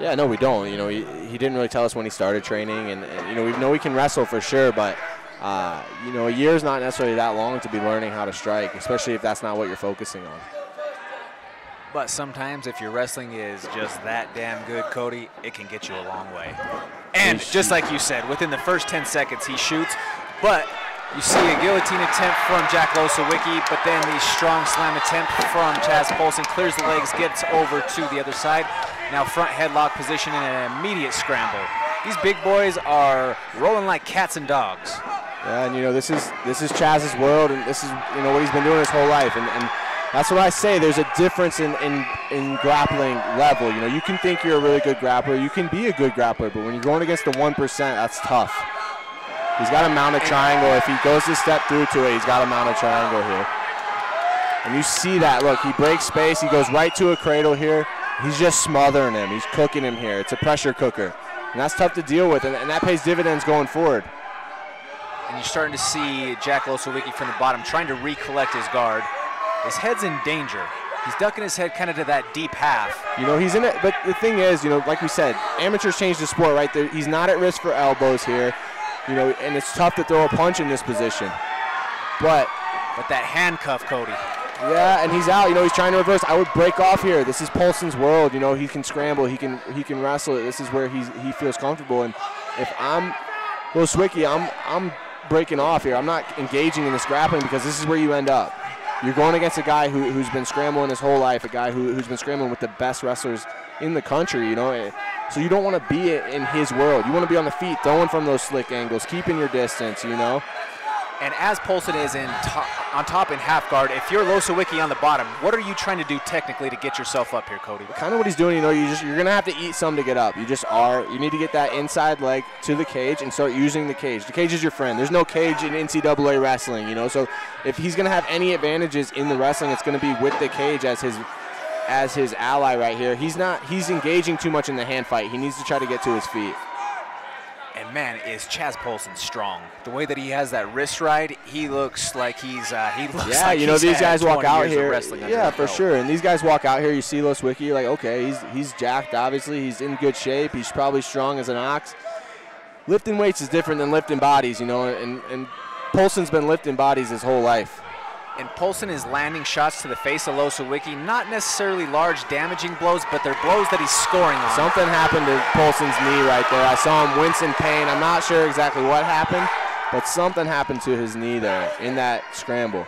Yeah, no, we don't. You know, he didn't really tell us when he started training, and you know, we know he can wrestle for sure, but you know, a year is not necessarily that long to be learning how to strike, especially if that's not what you're focusing on. But sometimes if your wrestling is just that damn good, Cody, it can get you a long way. And just like you said, within the first 10 seconds he shoots, but you see a guillotine attempt from Jack Losowicki, but then the strong slam attempt from Chaz Polson clears the legs, gets over to the other side. Now front headlock position and an immediate scramble. These big boys are rolling like cats and dogs. Yeah, and you know, this is Chaz's world, and this is, you know, what he's been doing his whole life, and that's what I say. There's a difference in grappling level. You know, you can think you're a really good grappler, you can be a good grappler, but when you're going against the 1%, that's tough. He's got to mount a triangle. If he goes to step through to it, he's got to mount a triangle here. And you see that. Look, he breaks space. He goes right to a cradle here. He's just smothering him. He's cooking him here. It's a pressure cooker. And that's tough to deal with, and that pays dividends going forward. And you're starting to see Jack Losowicki from the bottom trying to recollect his guard. His head's in danger. He's ducking his head kind of to that deep half. You know, he's in it, but the thing is, you know, like we said, amateurs change the sport, right? He's not at risk for elbows here, you know, and it's tough to throw a punch in this position. But that handcuff, Cody. Yeah, and he's out. You know, he's trying to reverse. I would break off here. This is Polson's world. You know, he can scramble. He can wrestle. This is where he feels comfortable. And if I'm Losowicki, I'm breaking off here. I'm not engaging in this grappling because this is where you end up. You're going against a guy who's been scrambling his whole life, a guy who's been scrambling with the best wrestlers in the country, you know. So you don't want to be in his world. You want to be on the feet, throwing from those slick angles, keeping your distance, you know. And as Polson is on top in half guard, if you're Losowicki on the bottom, what are you trying to do technically to get yourself up here, Cody? Kind of what he's doing, you know, you're going to have to eat some to get up. You just are. You need to get that inside leg to the cage and start using the cage. The cage is your friend. There's no cage in NCAA wrestling, you know. So if he's going to have any advantages in the wrestling, it's going to be with the cage as his ally right here. He's engaging too much in the hand fight. He needs to try to get to his feet. And man, is Chaz Polson strong. The way that he has that wrist ride, he looks like he's yeah, you know, these guys walk out here. Yeah, for sure. And these guys walk out here, you see Losowicki, you're like, okay, he's jacked, obviously. He's in good shape. He's probably strong as an ox. Lifting weights is different than lifting bodies, you know, and Polson's been lifting bodies his whole life. And Polson is landing shots to the face of Losowicki, not necessarily large damaging blows, but they're blows that he's scoring on. Something happened to Polson's knee right there. I saw him wince in pain. I'm not sure exactly what happened, but something happened to his knee there in that scramble.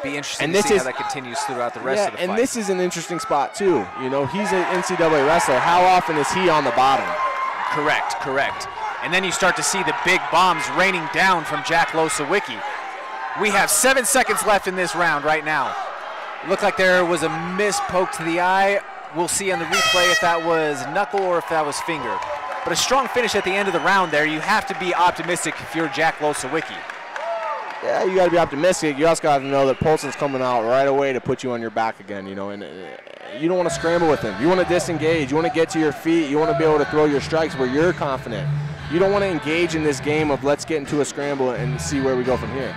Be interesting to see how that continues throughout the rest of the fight. And this is an interesting spot too. You know, he's an NCAA wrestler. How often is he on the bottom? Correct. And then you start to see the big bombs raining down from Jack Losowicki. We have 7 seconds left in this round right now. It looked like there was a miss poke to the eye. We'll see on the replay if that was knuckle or if that was finger. But a strong finish at the end of the round there. You have to be optimistic if you're Jack Losowicki. Yeah, you got to be optimistic. You also got to know that Polson's coming out right away to put you on your back again, you know, and you don't want to scramble with him. You want to disengage. You want to get to your feet. You want to be able to throw your strikes where you're confident. You don't want to engage in this game of let's get into a scramble and see where we go from here.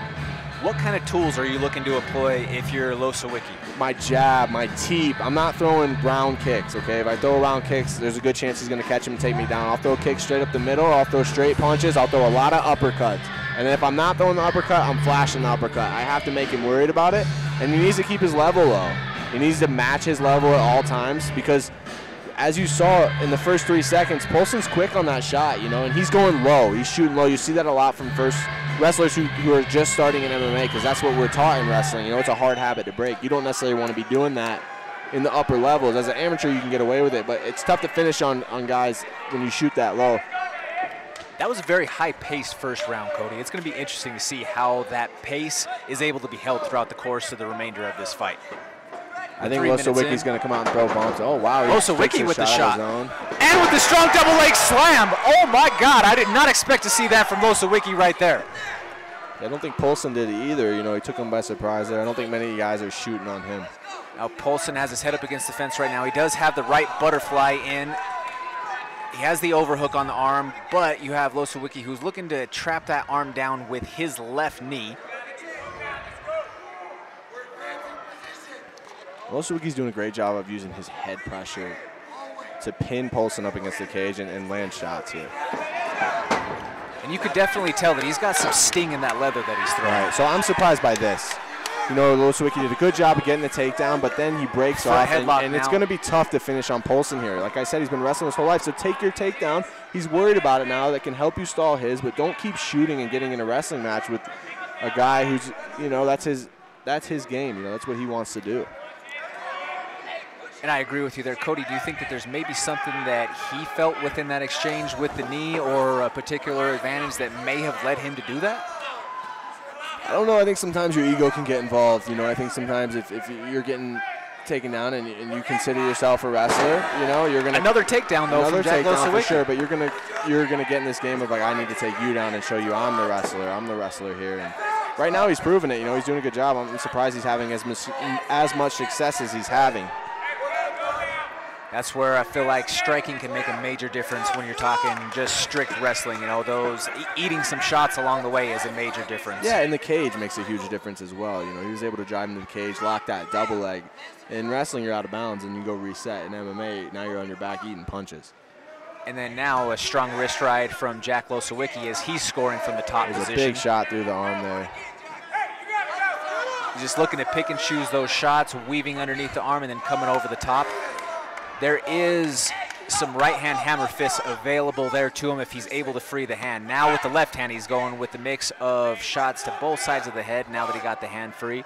What kind of tools are you looking to employ if you're Losowicki? My jab, my teep. I'm not throwing round kicks, okay? If I throw round kicks, there's a good chance he's going to catch him and take me down. I'll throw kicks straight up the middle. I'll throw straight punches. I'll throw a lot of uppercuts. And if I'm not throwing the uppercut, I'm flashing the uppercut. I have to make him worried about it, and he needs to keep his level low. He needs to match his level at all times because, as you saw in the first 3 seconds, Polson's quick on that shot, you know, and he's going low. He's shooting low. You see that a lot from wrestlers who are just starting in MMA because that's what we're taught in wrestling. You know, it's a hard habit to break. You don't necessarily want to be doing that in the upper levels. As an amateur, you can get away with it, but it's tough to finish on guys when you shoot that low. That was a very high-paced first round, Cody. It's going to be interesting to see how that pace is able to be held throughout the course of the remainder of this fight. I think Losowicki's going to come out and throw bombs. Oh, wow. Losowicki with the shot. And with the strong double leg slam. Oh, my God. I did not expect to see that from Losowicki right there. I don't think Polson did either. You know, he took him by surprise there. I don't think many guys are shooting on him. Now, Polson has his head up against the fence right now. He does have the right butterfly in. He has the overhook on the arm, but you have Losowicki who's looking to trap that arm down with his left knee. Losowicki's doing a great job of using his head pressure to pin Polson up against the cage and land shots here. And you could definitely tell that he's got some sting in that leather that he's throwing. Right, so I'm surprised by this. You know, Losowicki did a good job of getting the takedown, but then he breaks off, and it's going to be tough to finish on Polson here. Like I said, he's been wrestling his whole life, so take your takedown. He's worried about it now. That can help you stall his, but don't keep shooting and getting in a wrestling match with a guy who's, you know, that's his game. You know, that's what he wants to do. And I agree with you there. Cody, do you think that there's maybe something that he felt within that exchange with the knee or a particular advantage that may have led him to do that? I don't know. I think sometimes your ego can get involved. You know, I think sometimes if you're getting taken down and you consider yourself a wrestler, you know, you're gonna another takedown though from Jack Losowicki for sure. But you're gonna get in this game of like, I need to take you down and show you I'm the wrestler. I'm the wrestler here. And right now he's proven it. You know, he's doing a good job. I'm surprised he's having as much success as he's having. That's where I feel like striking can make a major difference when you're talking just strict wrestling. You know, those eating some shots along the way is a major difference. Yeah, and the cage makes a huge difference as well. You know, he was able to drive into the cage, lock that double leg. In wrestling, you're out of bounds and you go reset. In MMA, now you're on your back eating punches. And then now a strong wrist ride from Jack Losowicki as he's scoring from the top position. A big shot through the arm there. He's just looking to pick and choose those shots, weaving underneath the arm and then coming over the top. There is some right-hand hammer fists available there to him if he's able to free the hand. Now with the left hand, he's going with the mix of shots to both sides of the head now that he got the hand free.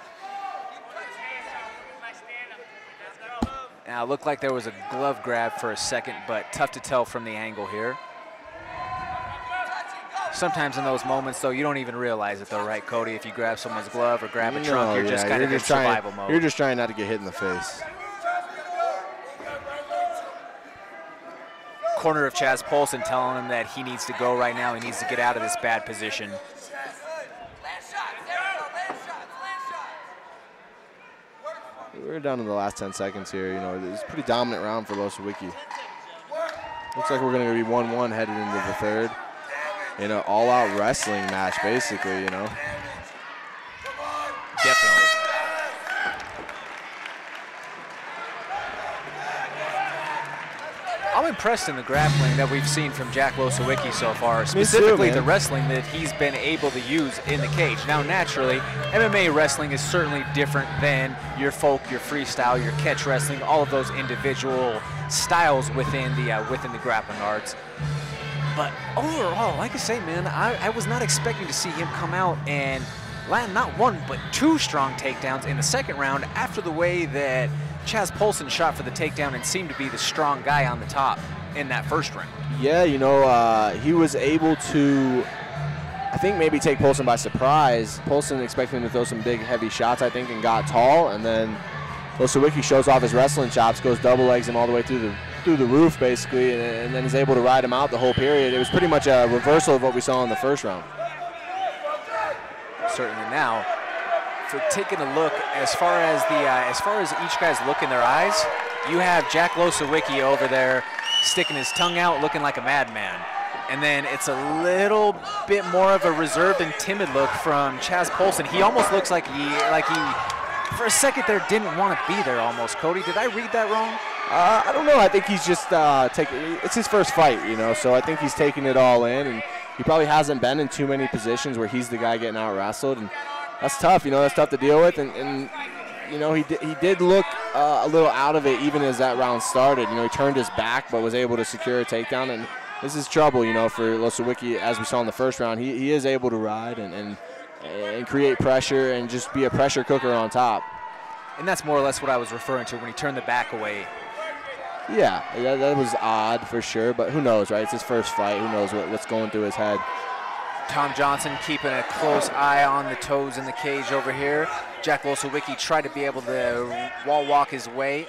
Now it looked like there was a glove grab for a second, but tough to tell from the angle here. Sometimes in those moments, though, you don't even realize it, though, right, Cody? If you grab someone's glove or grab a trunk, you're just kind of in survival mode. You're just trying not to get hit in the face. Corner of Chaz Polson telling him that he needs to go right now. He needs to get out of this bad position. We're down to the last 10 seconds here. You know, it's a pretty dominant round for Losowicki. Looks like we're going to be 1-1 headed into the third. In an all-out wrestling match, basically, you know. Definitely. I'm impressed in the grappling that we've seen from Jack Losowicki so far, specifically the wrestling that he's been able to use in the cage. Now, naturally, MMA wrestling is certainly different than your folk, your freestyle, your catch wrestling, all of those individual styles within the grappling arts. But overall, like I say, man, I was not expecting to see him come out and land not one, but two strong takedowns in the second round after the way that Chaz Polson shot for the takedown and seemed to be the strong guy on the top in that first round. Yeah, you know, he was able to, I think, maybe take Polson by surprise. Polson expected him to throw some big, heavy shots, I think, and got tall. And then Losowicki shows off his wrestling chops, goes double legs him all the way through the roof, basically, and then is able to ride him out the whole period. It was pretty much a reversal of what we saw in the first round. Certainly. Now, for taking a look as far as each guy's look in their eyes, you have Jack Losowicki over there sticking his tongue out, looking like a madman. And then it's a little bit more of a reserved and timid look from Chaz Polson. He almost looks like he for a second there didn't want to be there almost. Cody, did I read that wrong? I don't know. I think he's just it's his first fight, you know, so I think he's taking it all in, and he probably hasn't been in too many positions where he's the guy getting out wrestled, and that's tough, you know, that's tough to deal with, and you know, he did look a little out of it even as that round started. You know, he turned his back but was able to secure a takedown, and this is trouble, you know, for Losowicki. As we saw in the first round, he is able to ride and create pressure and just be a pressure cooker on top. And that's more or less what I was referring to when he turned the back away. Yeah, that was odd for sure, but who knows, right? It's his first fight. Who knows what's going through his head. Tom Johnson keeping a close eye on the toes in the cage over here. Jack Losowicki tried to be able to wall walk his way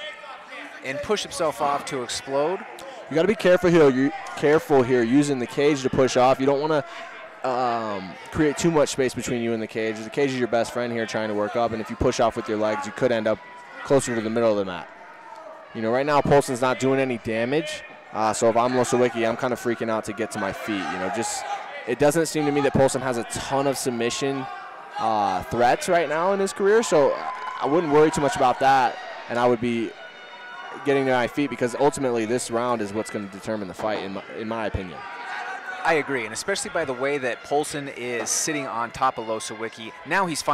and push himself off to explode. You got to be careful here using the cage to push off. You don't want to create too much space between you and the cage. The cage is your best friend here trying to work up, and if you push off with your legs, you could end up closer to the middle of the mat. You know, right now Polson's not doing any damage, so if I'm Losowicki, I'm kind of freaking out to get to my feet. You know, it doesn't seem to me that Polson has a ton of submission threats right now in his career, so I wouldn't worry too much about that, and I would be getting to my feet, because ultimately this round is what's going to determine the fight, in my opinion. I agree, and especially by the way that Polson is sitting on top of Losowicki. Now he's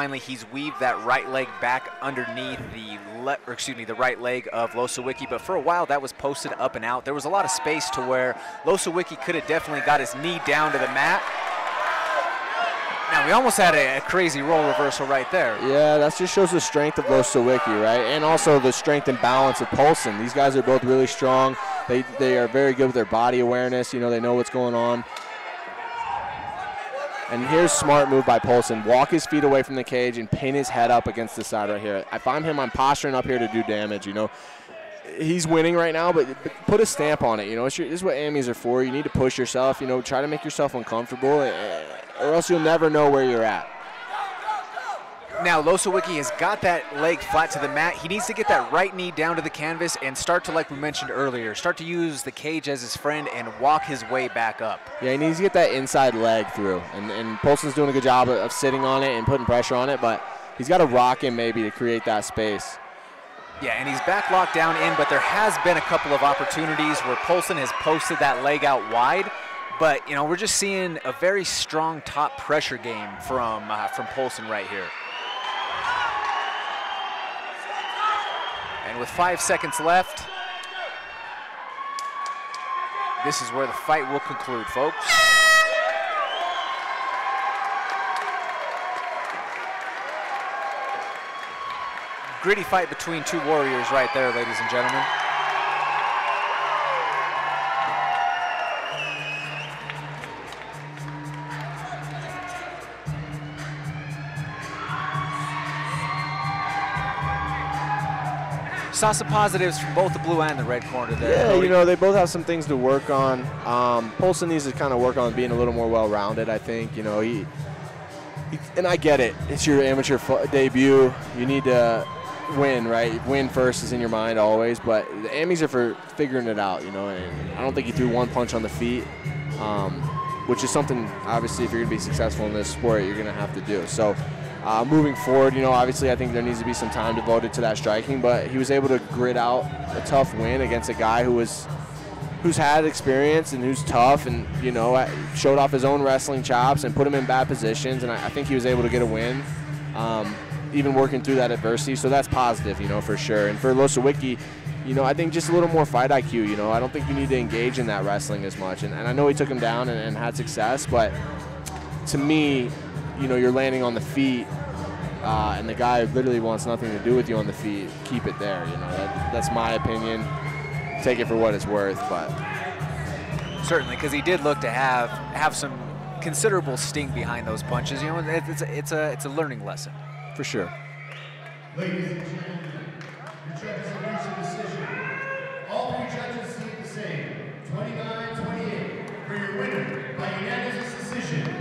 weaved that right leg back underneath the right leg of Losowicki, but for a while that was posted up and out. There was a lot of space to where Losowicki could have definitely got his knee down to the mat. Now, we almost had a crazy role reversal right there. Yeah, that just shows the strength of Losowicki, right? And also the strength and balance of Polson. These guys are both really strong. They are very good with their body awareness. You know, they know what's going on. And here's a smart move by Polson. Walk his feet away from the cage and pin his head up against the side right here. If I'm him, I'm posturing up here to do damage, you know. He's winning right now, but put a stamp on it. You know, this is what AMIs are for. You need to push yourself. You know, try to make yourself uncomfortable, or else you'll never know where you're at. Now, Losowicki has got that leg flat to the mat. He needs to get that right knee down to the canvas and start to, like we mentioned earlier, start to use the cage as his friend and walk his way back up. Yeah, he needs to get that inside leg through. And Polson's doing a good job of sitting on it and putting pressure on it, but he's got to rock him maybe to create that space. Yeah, and he's back locked down in, but there has been a couple of opportunities where Polson has posted that leg out wide. But, you know, we're just seeing a very strong top pressure game from Polson right here. And with 5 seconds left, this is where the fight will conclude, folks. Gritty fight between two warriors right there, ladies and gentlemen. Saw some positives from both the blue and the red corner there. Yeah, you know, they both have some things to work on. Polson needs to kind of work on being a little more well-rounded, I think. You know, and I get it. It's your amateur debut. You need to win, right? Win first is in your mind always, but the AMIs are for figuring it out, you know, and I don't think he threw one punch on the feet, which is something, obviously, if you're going to be successful in this sport, you're going to have to do. So moving forward, you know, obviously I think there needs to be some time devoted to that striking, but he was able to grit out a tough win against a guy who's had experience and who's tough and, you know, showed off his own wrestling chops and put him in bad positions, and I think he was able to get a win. Even working through that adversity, so that's positive, you know, for sure. And for Losowicki, you know, I think just a little more fight IQ, you know. I don't think you need to engage in that wrestling as much. And I know he took him down and had success, but to me, you know, you're landing on the feet, and the guy literally wants nothing to do with you on the feet. Keep it there, you know. That's my opinion. Take it for what it's worth, but certainly, because he did look to have some considerable sting behind those punches. You know, it's a learning lesson. For sure. Ladies and gentlemen, the judges have reached a decision. All three judges see the same. 29-28 for your winner by unanimous decision.